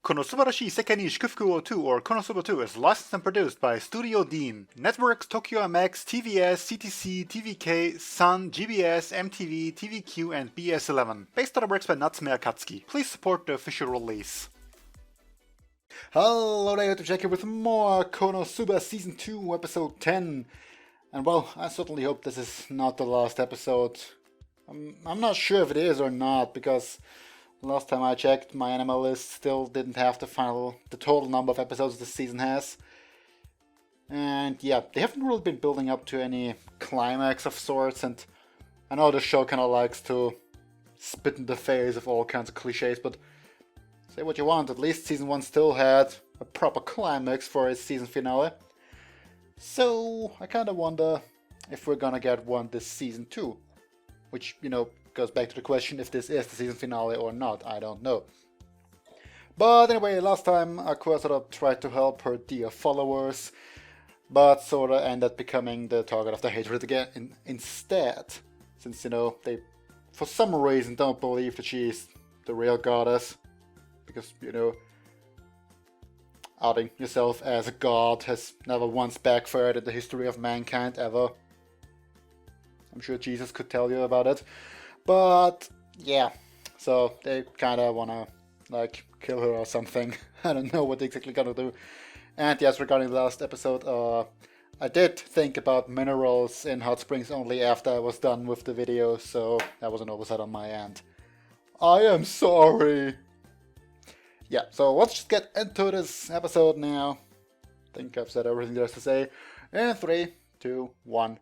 Subarashii Sekai ni Shukufuku 2 or KonoSuba 2 is licensed and produced by Studio Dean, Networks Tokyo MX, TVS, CTC, TVK, Sun, GBS, MTV, TVQ, and BS11, based on the works by Natsume Akatsuki. Please support the official release. Hello there, Jack here with more KonoSuba Season 2, Episode 10. And well, I certainly hope this is not the last episode. I'm not sure if it is or not, because last time I checked, my anime list still didn't have the total number of episodes this season has. And yeah, they haven't really been building up to any climax of sorts, and I know the show kinda likes to spit in the face of all kinds of cliches, but say what you want, at least season 1 still had a proper climax for its season finale. So I kinda wonder if we're gonna get one this season 2. Which, you know, goes back to the question if this is the season finale or not, I don't know. But anyway, last time Aqua sort of tried to help her dear followers, but sort of ended becoming the target of the hatred again instead. Since, you know, they for some reason don't believe that she's the real goddess. Because, you know, outing yourself as a god has never once backfired in the history of mankind ever. I'm sure Jesus could tell you about it. But, yeah. So, they kinda wanna, like, kill her or something. I don't know what they're exactly gonna do. And yes, regarding the last episode, I did think about minerals in hot springs only after I was done with the video, so that was an oversight on my end. I am sorry! Yeah, so let's just get into this episode now. I think I've said everything there is to say. In 3, 2, 1.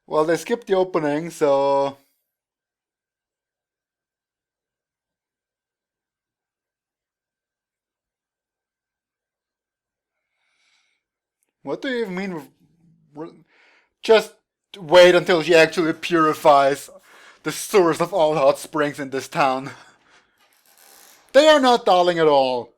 Well, they skipped the opening, so what do you even mean with... Just wait until she actually purifies the source of all hot springs in this town. They are not darling at all.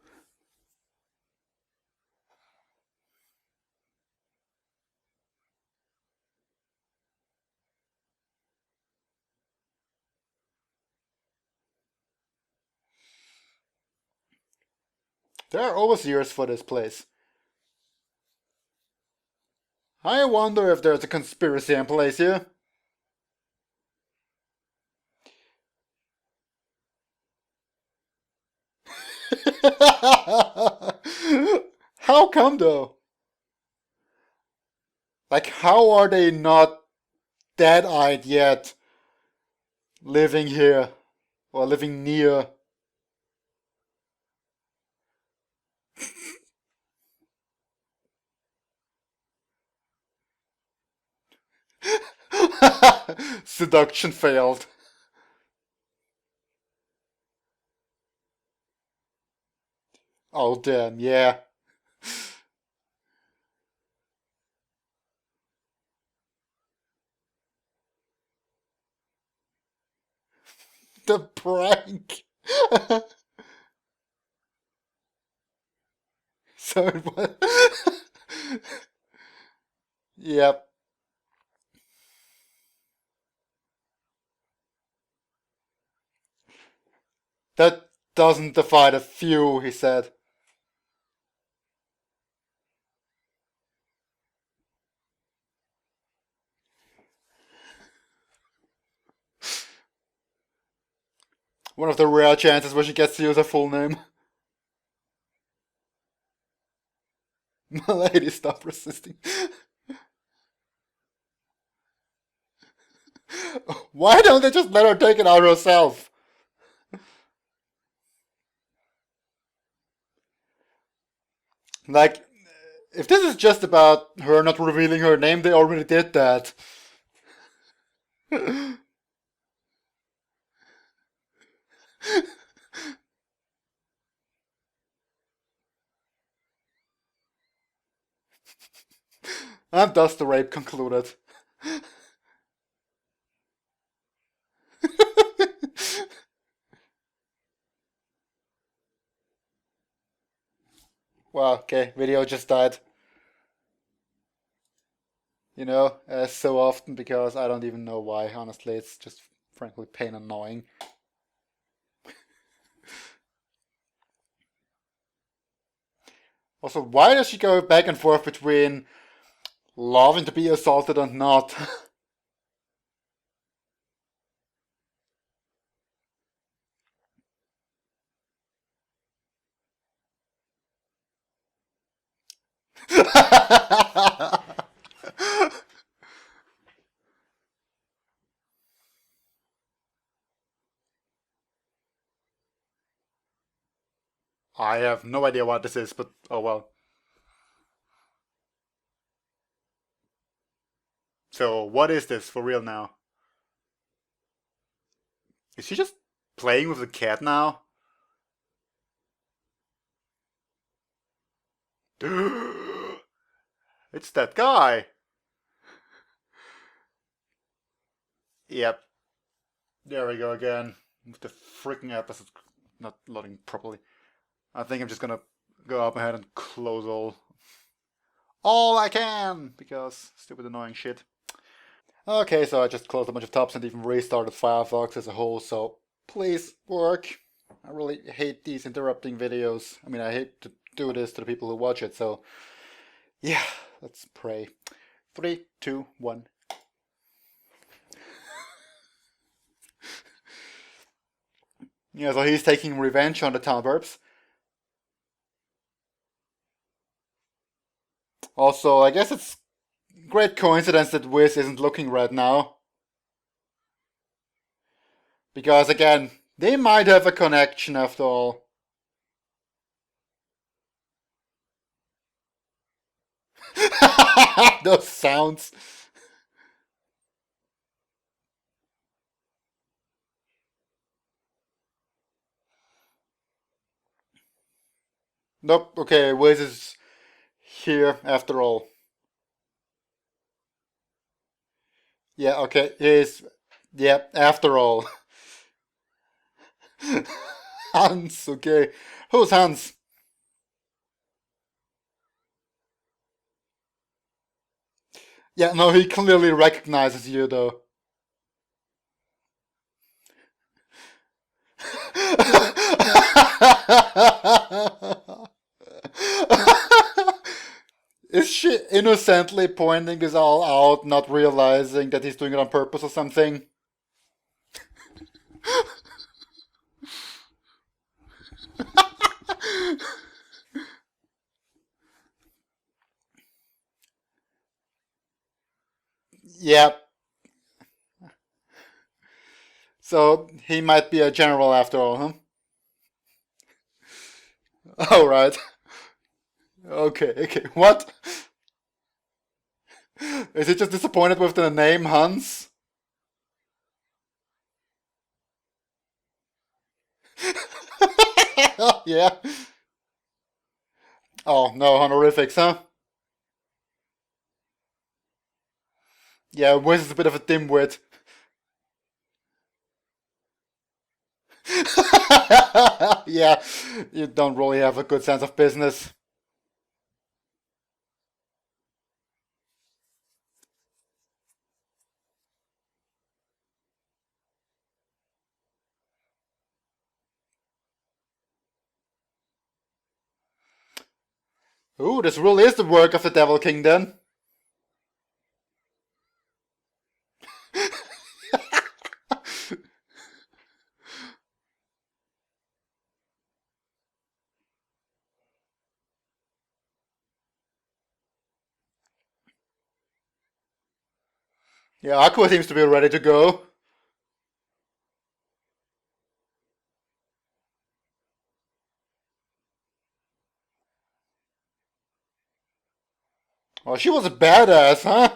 There are overseers for this place. I wonder if there's a conspiracy in place here. How come though? Like, how are they not dead-eyed yet? Living here. Or living near. Seduction failed. Oh damn, yeah. The prank. So it was. Yep. That doesn't defy the few, he said. One of the rare chances where she gets to use her full name. My lady, stop resisting. Why don't they just let her take it out herself? Like, if this is just about her not revealing her name, they already did that. And thus the rape concluded. Well, okay, video just died. As so often because I don't even know why. Honestly, it's just frankly pain annoying. Also, why does she go back and forth between loving to be assaulted and not? I have no idea what this is, but oh well. So, what is this for real now? Is she just playing with the cat now? It's that guy. Yep. There we go again. With the freaking episode not loading properly. I think I'm just gonna go up ahead and close all I can because stupid annoying shit. Okay, so I just closed a bunch of tabs and even restarted Firefox as a whole, so please work. I really hate these interrupting videos. I mean, I hate to do this to the people who watch it, so yeah, let's pray. 3, 2, 1. Yeah, so he's taking revenge on the town burps. Also, I guess it's great coincidence that Wiz isn't looking right now. Because again, they might have a connection after all. Those sounds. Nope, okay, Wiz is here after all. Yeah, okay, he is. Yeah, after all. Hans, okay. Who's Hans? Yeah, no, he clearly recognizes you though. Is she innocently pointing this all out, not realizing that he's doing it on purpose or something? Yep. So he might be a general after all, huh? Oh, right. Okay, okay. What? Is he just disappointed with the name Hans? Yeah. Oh, no, honorifics, huh? Yeah, Wiz is a bit of a dimwit. Yeah, you don't really have a good sense of business. Ooh, this really is the work of the Devil King then. Yeah, Aqua seems to be ready to go. Oh, she was a badass, huh?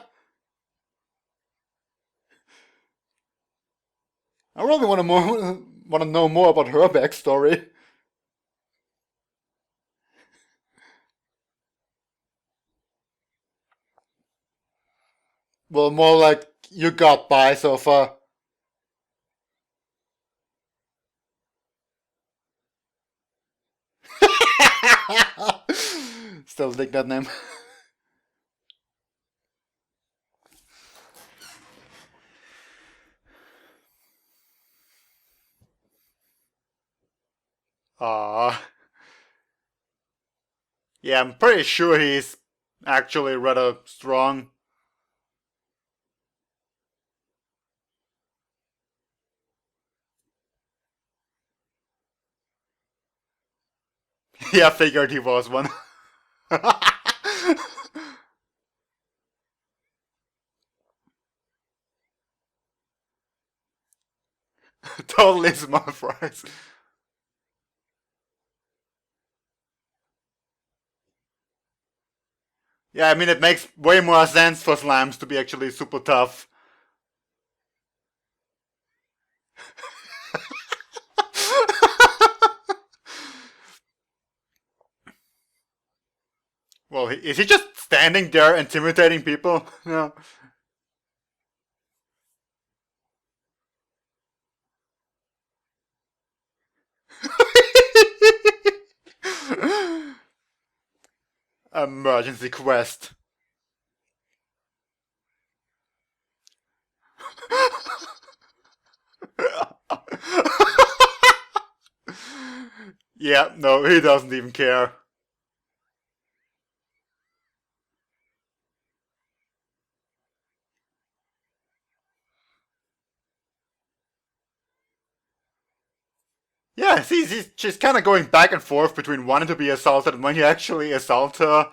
I really want to know more about her backstory. Well, more like you got by so far. Still dig that name. Ah. Yeah, I'm pretty sure he's actually rather strong. Yeah, I figured he was one. Totally small fries. Yeah, I mean, it makes way more sense for slimes to be actually super tough. Well, is he just standing there intimidating people? Yeah. Emergency quest. Yeah, no, he doesn't even care. Yeah, she's kind of going back and forth between wanting to be assaulted and when you actually assault her,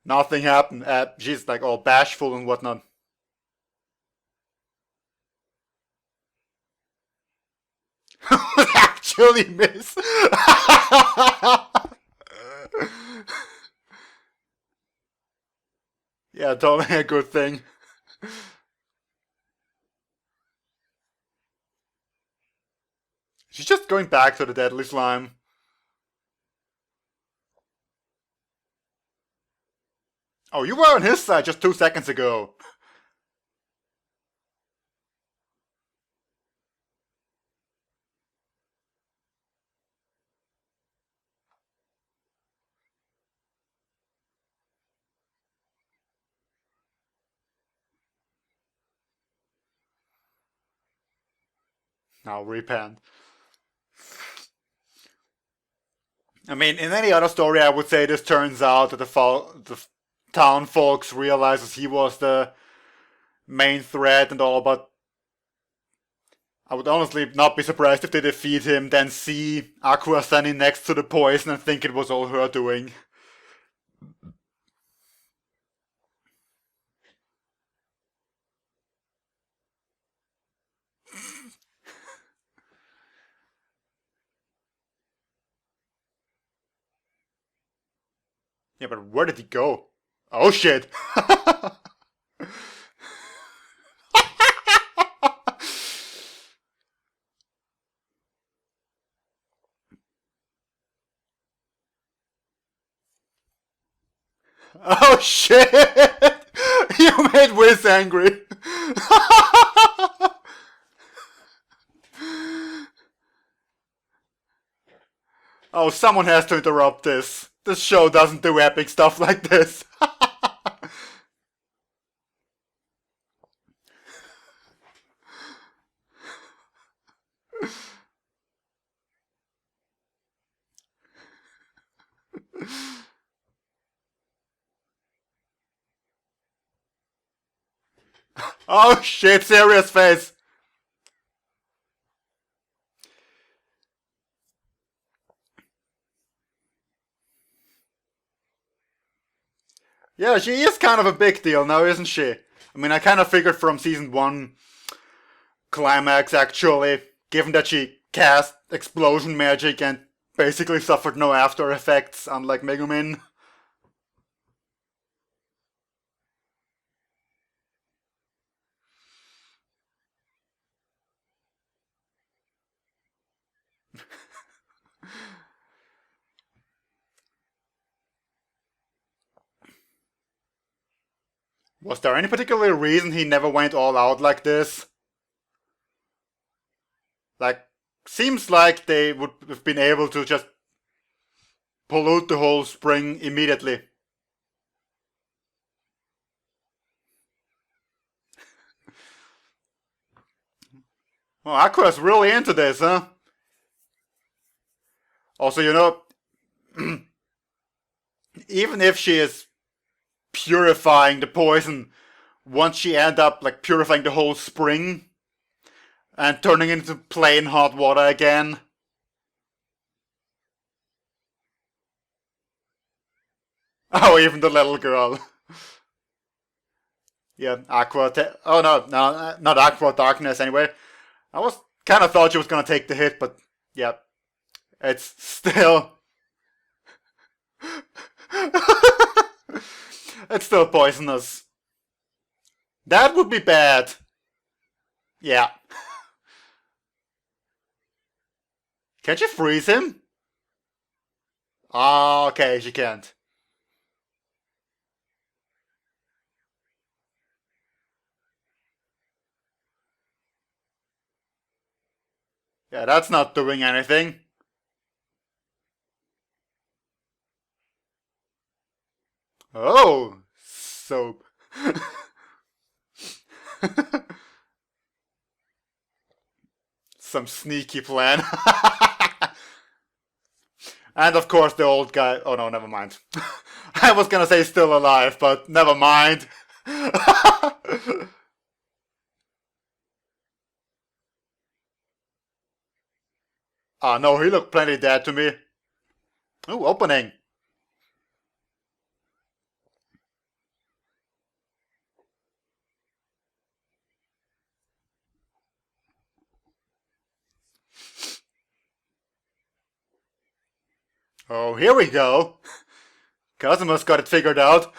nothing happened. She's like all bashful and whatnot. Actually miss. Yeah, totally a good thing. She's just going back to the deadly slime. Oh, you were on his side just 2 seconds ago. Now repent. I mean, in any other story, I would say this turns out that the town folks realizes he was the main threat and all, but I would honestly not be surprised if they defeat him, then see Aqua standing next to the poison and think it was all her doing. Yeah, but where did he go? Oh shit! Oh shit! You made Wiz angry. Oh, someone has to interrupt this. This show doesn't do epic stuff like this. Oh shit, serious face. Yeah, she is kind of a big deal now, isn't she? I mean, I kind of figured from season 1 climax, actually, given that she cast explosion magic and basically suffered no after effects, unlike Megumin. Was there any particular reason he never went all out like this? Like, seems like they would have been able to just pollute the whole spring immediately. Well, Aqua's really into this, huh? Also, you know, even if she is purifying the poison, once she end up like purifying the whole spring and turning it into plain hot water again. Oh, even the little girl. Yeah, Aqua. Oh no, not Aqua. Darkness. Anyway, I was kind of thought she was gonna take the hit, but yeah, it's still. It's still poisonous. That would be bad. Yeah. Can she freeze him? Ah, okay, she can't. Yeah, that's not doing anything. Oh, soap. Some sneaky plan. And of course the old guy. Oh no, never mind. I was gonna say still alive, but never mind. Ah, no, he looked plenty dead to me. Ooh, opening. Oh, here we go. Kazuma's got it figured out.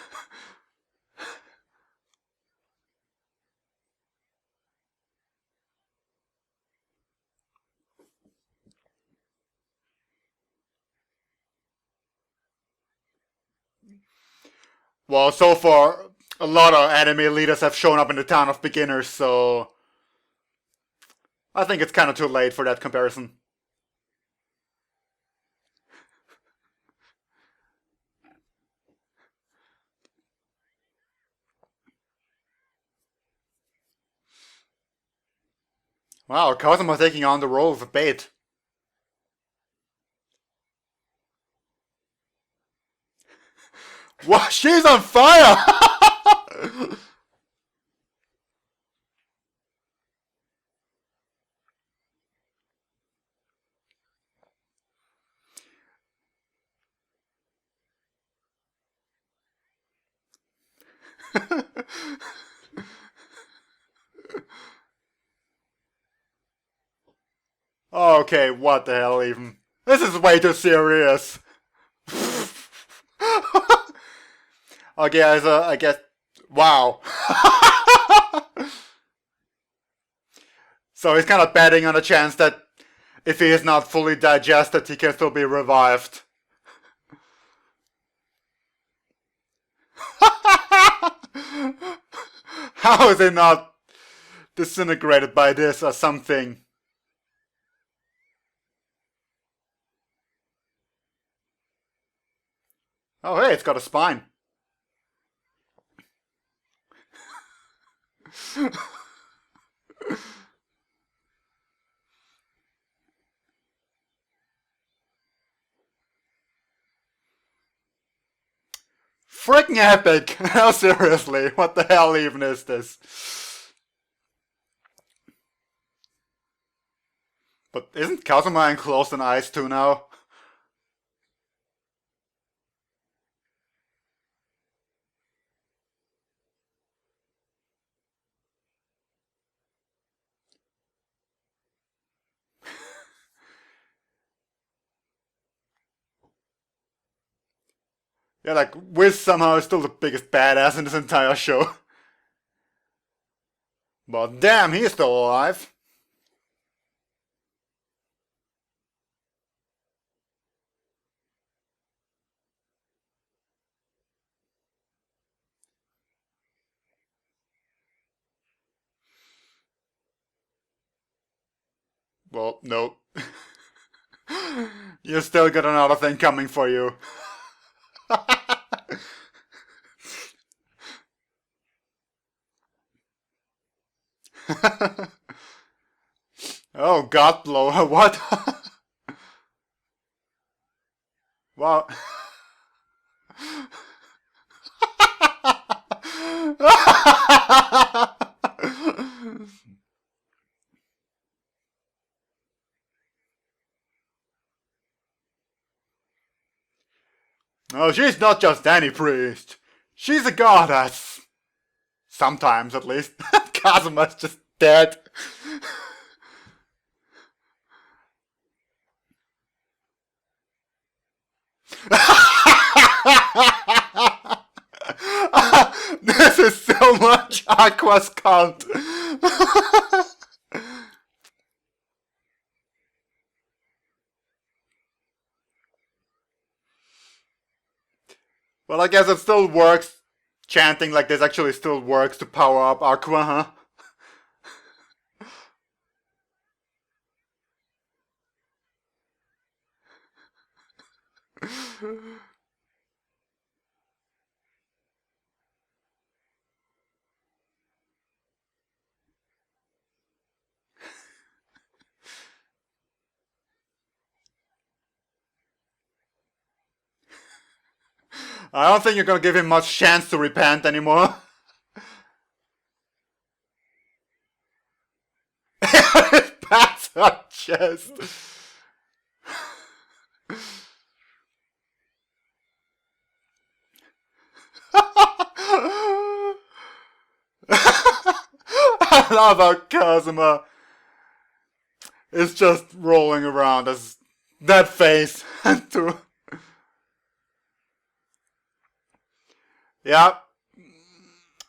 Well, so far, a lot of anime leaders have shown up in the town of beginners, so I think it's kind of too late for that comparison. Wow, Kazuma taking on the role of a bait. Wow, she's on fire! Okay, what the hell even? This is way too serious. Okay, I guess. Wow. So he's kind of betting on a chance that if he is not fully digested, he can still be revived. How is he not disintegrated by this or something? Oh, hey, it's got a spine. Freaking epic! No, seriously, what the hell even is this? But isn't Kazuma enclosed in ice too now? Yeah, like, Wiz somehow is still the biggest badass in this entire show. But damn, he's still alive. Well, no. You still got another thing coming for you. Oh, God blow. What? Wow. Oh, she's not just any priest. She's a goddess. Sometimes, at least. Kazuma's just dead. This is so much Aqua's cult. Well, I guess it still works. Chanting like this actually still works to power up Aqua, huh? I don't think you're gonna give him much chance to repent anymore. It pats her chest. I love how Kazuma is just rolling around as that face. Yeah,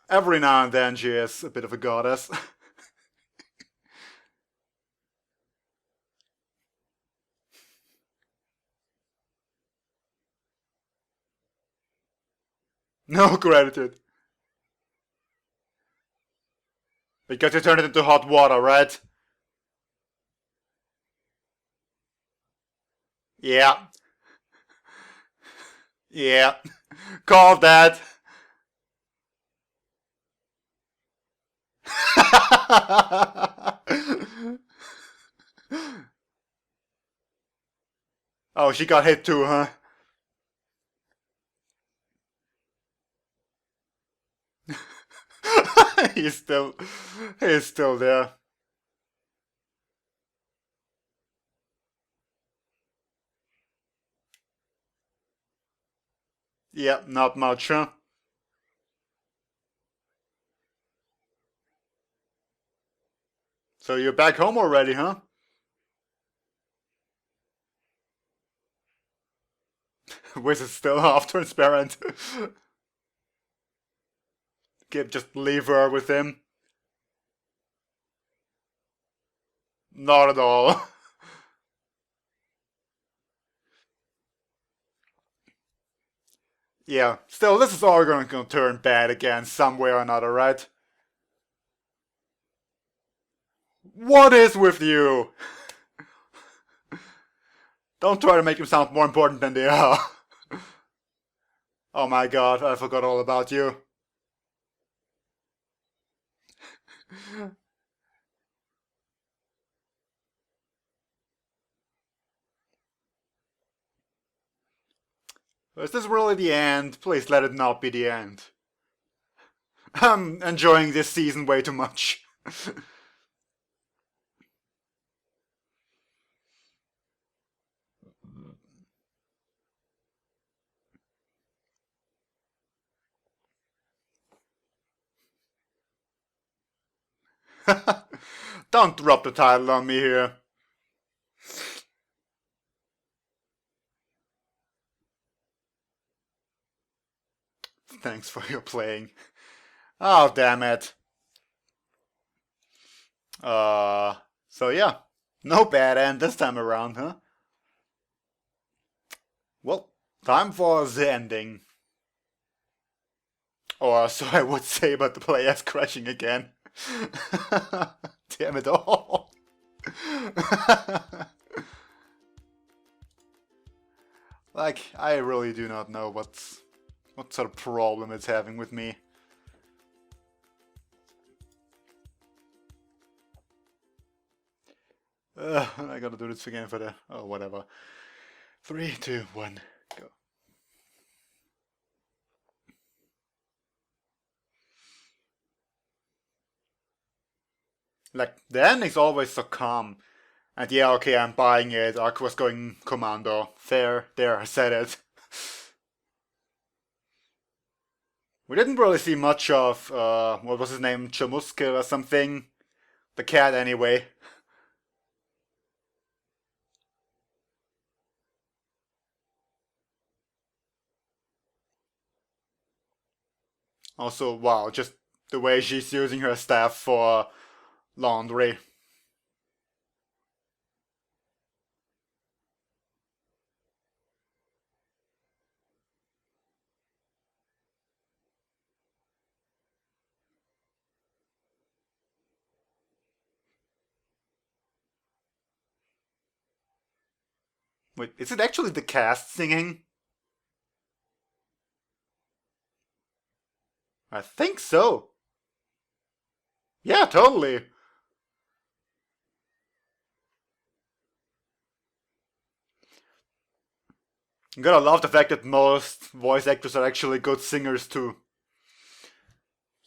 every now and then she is a bit of a goddess. No gratitude. Because you turned it into hot water, right? Yeah. Yeah. Call that. Oh, she got hit too, huh? he's still there. Yeah, not much, huh? So you're back home already, huh? Wiz is still half transparent. Just leave her with him. Not at all. Yeah, still, this is all gonna turn bad again, some way or another, right? What is with you? Don't try to make him sound more important than they are. Oh my god, I forgot all about you. Is this really the end? Please let it not be the end. I'm enjoying this season way too much. Don't drop the title on me here. Thanks for your playing. Oh, damn it. So yeah. No bad end this time around, huh? Well, time for the ending. Or so I would say, but the player's crashing again. Damn it all. Like, I really do not know what sort of problem it's having with me. I gotta do this again for the... oh, whatever. 3, 2, 1, go. Like, the ending's always so calm. And yeah, okay, I'm buying it. Aqua's going commando. Fair. There, I said it. We didn't really see much of, what was his name? Chamuska or something? The cat, anyway. Also, wow, just the way she's using her staff for laundry. Wait, is it actually the cast singing? I think so. Yeah, totally. You gotta love the fact that most voice actors are actually good singers too.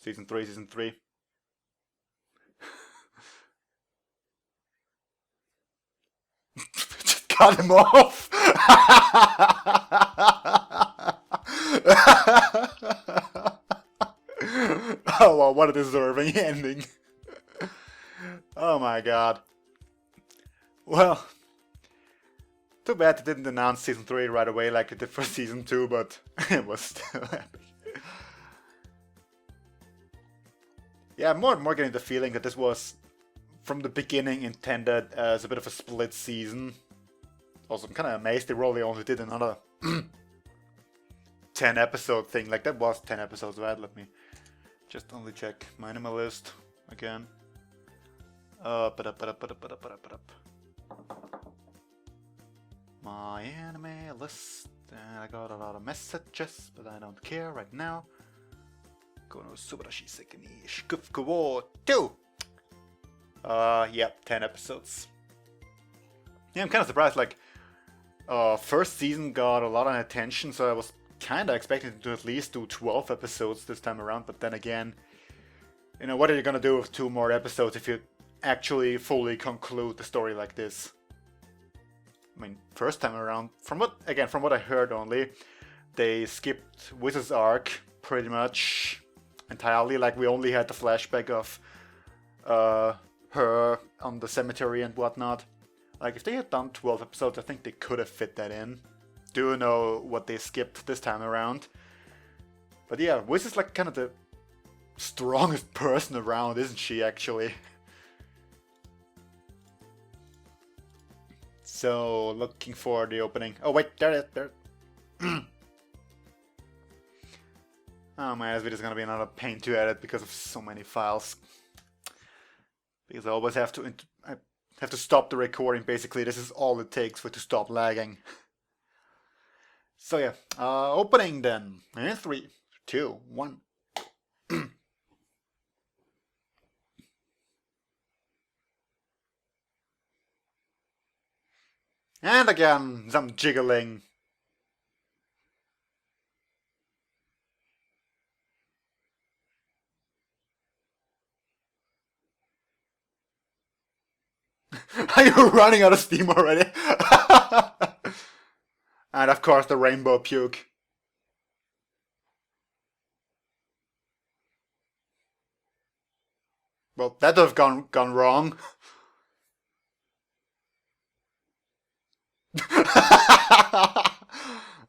Season 3. Just cut him off! Oh well, what a deserving ending. Oh my god. Well, too bad they didn't announce Season 3 right away like they did for Season 2, but it was still epic. Yeah, I'm more and more getting the feeling that this was, from the beginning, intended as a bit of a split season. Also, I'm kind of amazed they really only did another 10 episode thing. Like, that was 10 episodes, right? Let me just only check my anime list again. My anime list, and I got a lot of messages, but I don't care right now. KonoSuba Sekai ni Shukufuku 2! Yeah, 10 episodes. Yeah, I'm kind of surprised, like, first season got a lot of attention, so I was kind of expecting to at least do 12 episodes this time around, but then again, you know, what are you gonna do with 2 more episodes if you actually fully conclude the story like this? I mean, first time around, from what I heard only, they skipped Wiz's arc pretty much entirely. Like, we only had the flashback of her on the cemetery and whatnot. Like, if they had done 12 episodes, I think they could have fit that in. Do know what they skipped this time around. But yeah, Wiz is like kind of the strongest person around, isn't she, actually? So, looking for the opening. Oh wait, there it is, there. Oh man, this video is gonna be another pain to edit because of so many files. Because I always have to stop the recording. Basically, this is all it takes for it to stop lagging. So yeah, opening then. In 3, 2, 1. And again, some jiggling. Are you running out of steam already? And of course the rainbow puke. Well, that would have gone wrong.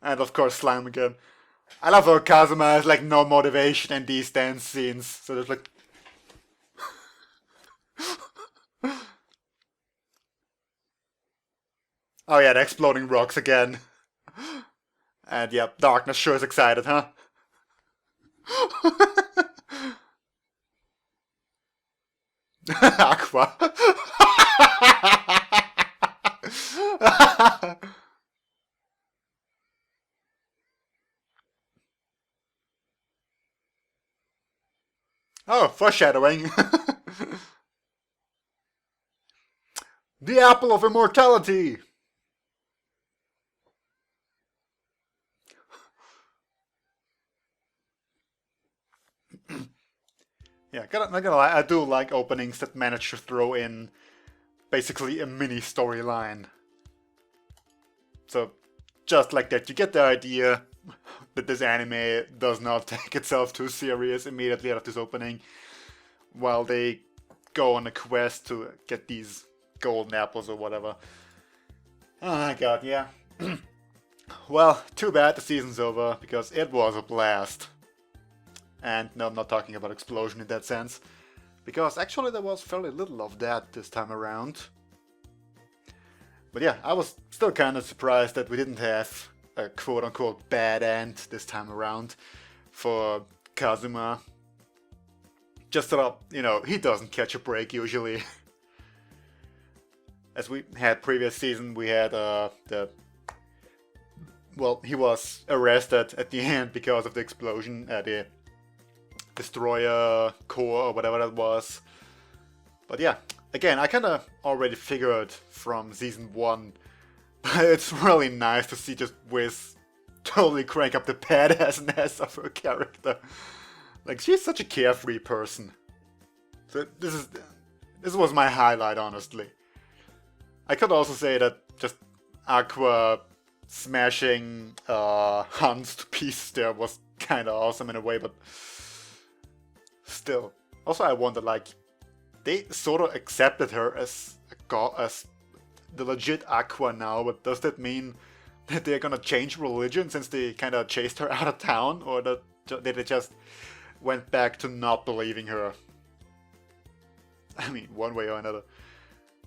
And of course slime again. I love how Kazuma has like no motivation in these dance scenes. So there's like oh yeah, the exploding rocks again. And yeah, Darkness sure is excited, huh? Aqua. Oh, foreshadowing. The apple of immortality. Yeah, not gonna lie, I do like openings that manage to throw in basically a mini storyline. So, just like that, you get the idea that this anime does not take itself too serious immediately out of this opening, while they go on a quest to get these golden apples or whatever. Oh my god, yeah. Well, too bad the season's over, because it was a blast. And no, I'm not talking about explosion in that sense, because actually there was fairly little of that this time around. But yeah, I was still kind of surprised that we didn't have a quote-unquote bad end this time around for Kazuma. Just so that, you know, he doesn't catch a break usually. As we had previous season, we had well, he was arrested at the end because of the explosion at the destroyer core or whatever that was. But yeah, again, I kind of already figured from season 1, but it's really nice to see just Wiz totally crank up the badassness of her character. Like, she's such a carefree person. So this was my highlight, honestly. I could also say that just Aqua smashing Hans to pieces there was kind of awesome in a way, but still. Also, I wonder, like, they sort of accepted her as the legit Aqua now, but does that mean that they're gonna change religion since they kind of chased her out of town, or that they just went back to not believing her? I mean, one way or another.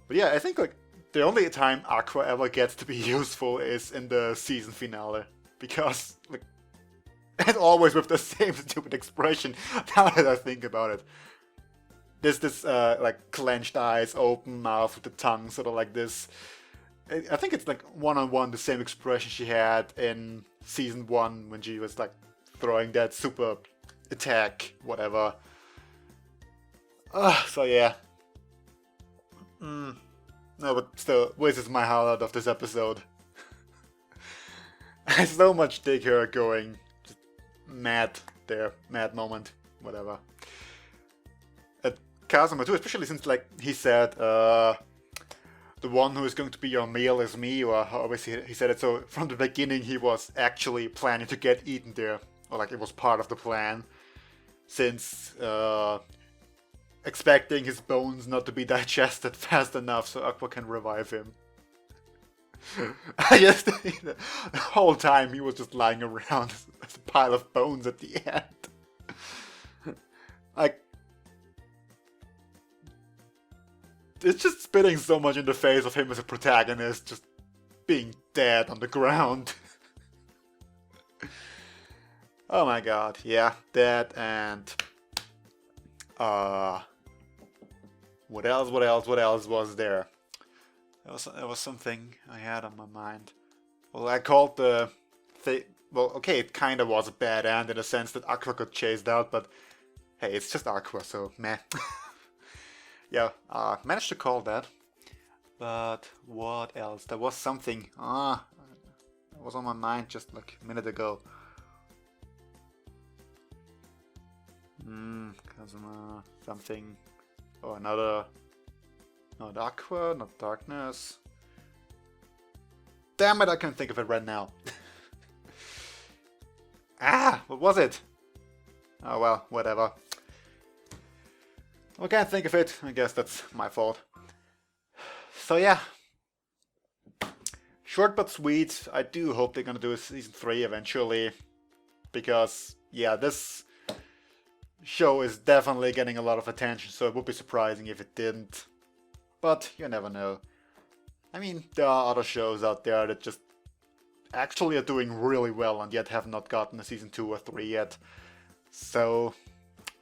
But yeah, I think like the only time Aqua ever gets to be useful is in the season finale, because like, and always with the same stupid expression. Now that I think about it, there's this like clenched eyes, open mouth with the tongue, sort of like this. I think it's like one-on-one the same expression she had in season 1 when she was like throwing that super attack, whatever. So yeah. No, but still, Wiz is my highlight of this episode. I so much dig her going just mad there, mad moment, whatever. At Kazuma too, especially since like he said, the one who is going to be your meal is me, or however he said it. So from the beginning he was actually planning to get eaten there, or like it was part of the plan, since expecting his bones not to be digested fast enough so Aqua can revive him. I guess the whole time he was just lying around as a pile of bones at the end. Like, it's just spitting so much in the face of him as a protagonist, just being dead on the ground. Oh my god, yeah, that and what else was there? There was something I had on my mind. Well, I called the well, okay, it kind of was a bad end in the sense that Aqua got chased out, but hey, it's just Aqua, so meh. Yeah, managed to call that. But what else? There was something. It was on my mind just like a minute ago. Kazuma, something. Oh, another. Not Aqua, not Darkness. Damn it, I can't think of it right now. What was it? Oh well, whatever. I can't think of it. I guess that's my fault. So yeah. Short but sweet. I do hope they're gonna do a season 3 eventually. Because, yeah, this show is definitely getting a lot of attention, so it would be surprising if it didn't. But you never know. I mean, there are other shows out there that just actually are doing really well and yet have not gotten a season 2 or 3 yet. So,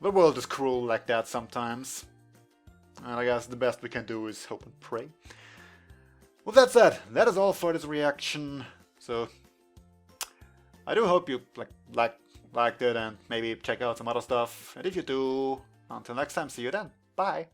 the world is cruel like that sometimes. And I guess the best we can do is hope and pray. With that said, that is all for this reaction. So, I do hope you like liked it and maybe check out some other stuff. And if you do, until next time, see you then. Bye!